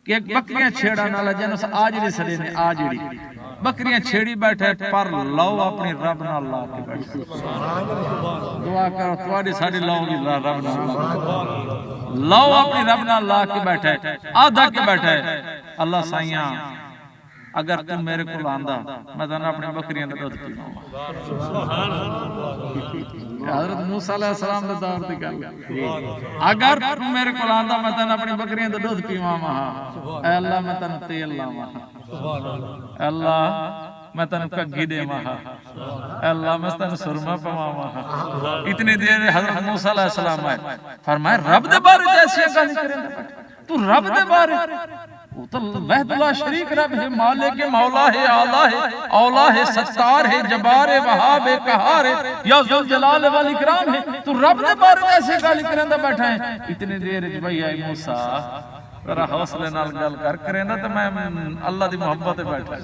کہ ایک بکریاں چھیڑا نالا جنس آجڑی سڑے نے آجڑی بکریاں چھیڑی بیٹھے پر لو اپنی رب نہ لا کے بیٹھے دعا کرو تواڈی ساڈی لو دی رب نہ لو اپنی رب نہ لا کے بیٹھے آدھا کے بیٹھے اللہ سائیاں اگر تم میرے کو آندا میں تنہا اپنی بکریاں دا دودھ پیواں حضرت موسیٰ علیہ السلام دا دور دی گل اگر تم میرے کو آندا میں تنہا اپنی بکریاں دا دودھ پیواں اے اللہ میں تنہا تیل لاواں اے اللہ میں تنہا کگی دے ماہا اے اللہ میں تنہا سرما پواں ماہا اتنی دیر حضرت موسیٰ علیہ السلام آئے فرمائے رب دے بارے جیسی گل کریں تو رب دے بارے وہ تو وحد اللہ شریک رب ہے مالک مولا ہے آلہ ہے اولا ہے ستار ہے جبار ہے وہاب ہے قہار ہے یا ذو جلال والاکرام ہے تو رب دے بارے ایسے گل کرندا بیٹھا ہے اتنی دیر وچ بھائی آئی موسیٰ ذرا حوصلے نال گل کر کریندا تے میں اللہ دی محبت تے بیٹھا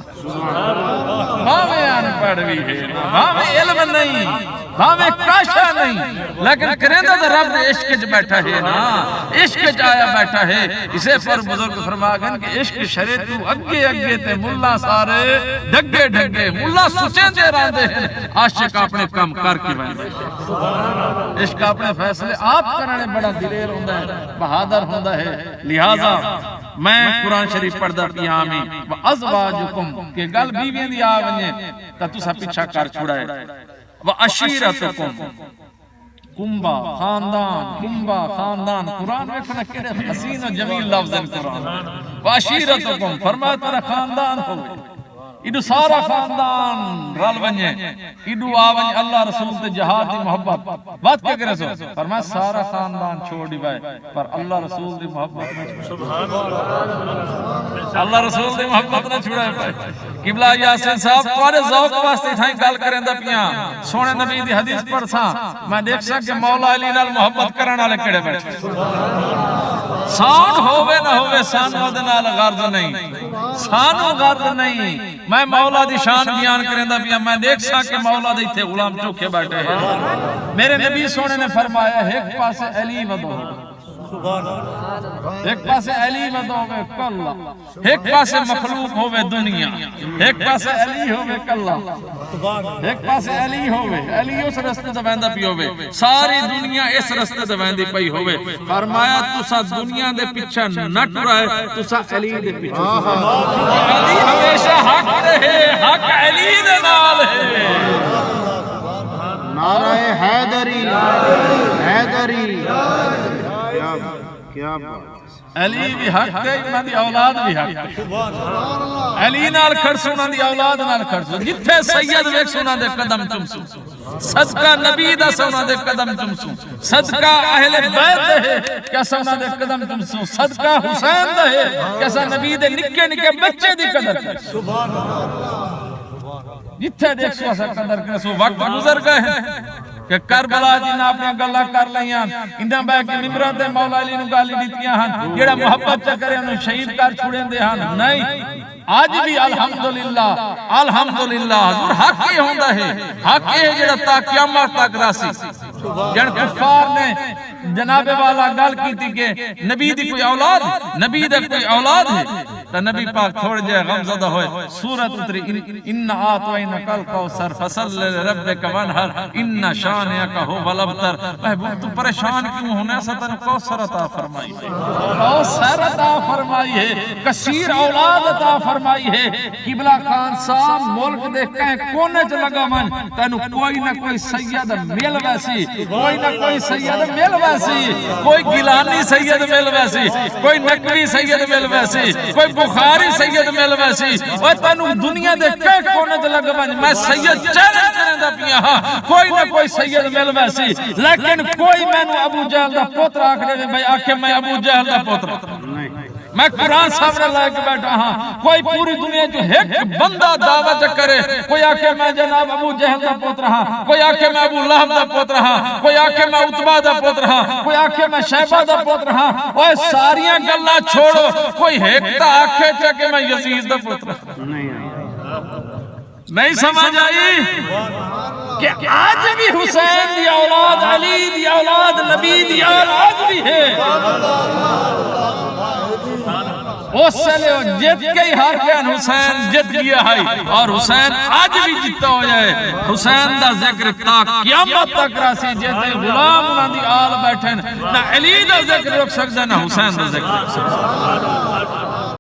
بھاویں ان پڑھ وی ہے بھاویں علم نہیں بھاویں کاشا نہیں لیکن کریندا تے رب دے عشق وچ بیٹھا ہے نا عشق وچ آیا بیٹھا ہے اسے پر بزرگ فرما گئے کہ عشق شرے تو اگے اگے تے ملا سارے ڈگے ڈگے ملا سچے دے راندے ہیں عاشق اپنے کام کر کے ویندے عشق اپنے فیصلے آپ کرنے بڑا دلیر ہوندا ہے بہادر ہوندا ہے لہذا میں قرآن شریف پڑھدا پیا میں وازواجکم کہ گل بیویاں دی آ ونجے تے تساں پیچھا کر چھڑائے وعشیرتکم کنبا خاندان قرآن ویکھنا کیڑے حسین و جمیل لفظ قرآن وعشیرتکم فرمایا تیرا خاندان ہوئے ایڈو سارا خاندان رل ونجے ایڈو آونج اللہ رسول تے جہاد دی محبت بات کیا کرے سو فرمایا سارا خاندان چھوڑ دی بائے پر اللہ رسول دی محبت نہ اللہ رسول دی محبت نہ چھوڑائے پائے قبلہ یاسین صاحب توارے ذوق واسطے ٹھائیں گل کریں دا پیاں سونے نبی دی حدیث پڑھ سا میں دیکھ سا کہ مولا علی نال محبت کرنا لے کڑے بیٹھے سان ہووے نہ ہووے سانو دنال غرض نہیں سانو غرض نہیں میں مولا دی شان بیان کریں دا پیا میں دیکھ سا کہ مولا دی تھے غلام چوکے بیٹھے ہیں میرے نبی سونے نے فرمایا ایک پاس علی ودو ایک پاس علی ودو ہوئے کلا ایک پاس مخلوق ہوئے دنیا ایک پاس علی ہوئے کلا ایک پاس علی ہوئے علی اس رستے دویندہ پی ہوئے ساری دنیا اس رستے دویندی پی ہوئے فرمایا تسا دنیا دے پیچھا نہ ٹرائے تسا علی دے پیچھا علی ہمیشہ حق رہے حق علی دے نال ہے نعرہ حیدری حیدری کیا علی بھی حق ہے انہاں دی اولاد بھی حق ہے علی نال کھڑسو انہاں دی اولاد نال کھڑسو جتھے سید ویکھ سو انہاں دے قدم چمسو صدقہ نبی دا سو انہاں دے قدم چمسو صدقہ اہل بیت ہے کیسا انہاں دے قدم چمسو صدقہ حسین دا ہے کیسا نبی دے نکے نکے بچے دی قدر کرسو جتھے دیکھ سو ایسا قدر کرسو وقت گزر گئے ہیں کہ کربلا جی نہ اپنے گلہ کر لیاں اندھا بے کے ممبران دے مولا علی نو گالی دیتیاں ہاں جیڑا محبت چکرے انہوں شہید کر چھوڑیں دے ہاں نہیں آج بھی الحمدللہ الحمدللہ حضور حق ہی ہوندہ ہے حق ہی ہے جیڑا تا قیامت تک راسی جن کفار نے جناب والا گل کی تھی کہ نبی دی کوئی اولاد نبی دی کوئی اولاد ہے تو نبی پاک تھوڑ جائے غمزدہ ہوئے سورت اتری ان آتوائنک الکوثر فصل لربک وانحر ان شانئک هو الابتر محبوب تو پریشان کیوں ہونے ایسا تن کوثر عطا فرمائی ہے کوثر عطا فرمائی ہے کثیر اولاد عطا فرمائی ہے قبلہ خان صاحب ملک دیکھ کہیں کونے چ لگا من تینو کوئی نہ کوئی سید مل ویسی کوئی نہ کوئی سید مل ویسی کوئی گیلانی سید مل ویسی کوئی نقوی سید مل ویسی کوئی بخاری سید مل ویسی اور تینو دنیا دے کہیں کونے چ لگا من میں سید چیلنج کریں دا پیا ہاں کوئی نہ کوئی سید مل ویسی لیکن کوئی میں نو ابو جہل دا پوتر آکھنے دے بھائی آکھے میں ابو جہل دا پوتر میں قرآن سامنے لائے کے بیٹھا ہاں کوئی پوری دنیا جو ایک بندہ دعوت کرے کوئی آکے میں جناب ابو جہل دا پوتر ہاں کوئی آکے میں ابو لہب دا پوتر ہاں کوئی آکے میں عتبہ دا پوتر ہاں کوئی آکے میں شیبہ دا پوتر ہاں اوہ ساریاں گلہ چھوڑو کوئی ایک تا آکے چاکے میں یزید دا پوتر نہیں سمجھ آئی کہ آج بھی حسین دی اولاد علی دی اولاد نبی دی اولاد بھی ہے اس سے لے جت کے ہار گیا حسین جت گیا ہے اور حسین آج بھی جتا ہو جائے حسین دا ذکر تا قیامت تک راسی جیتے غلام انہاں دی آل بیٹھن نہ علی دا ذکر رکھ سکتا نہ حسین دا ذکر رکھ سکتا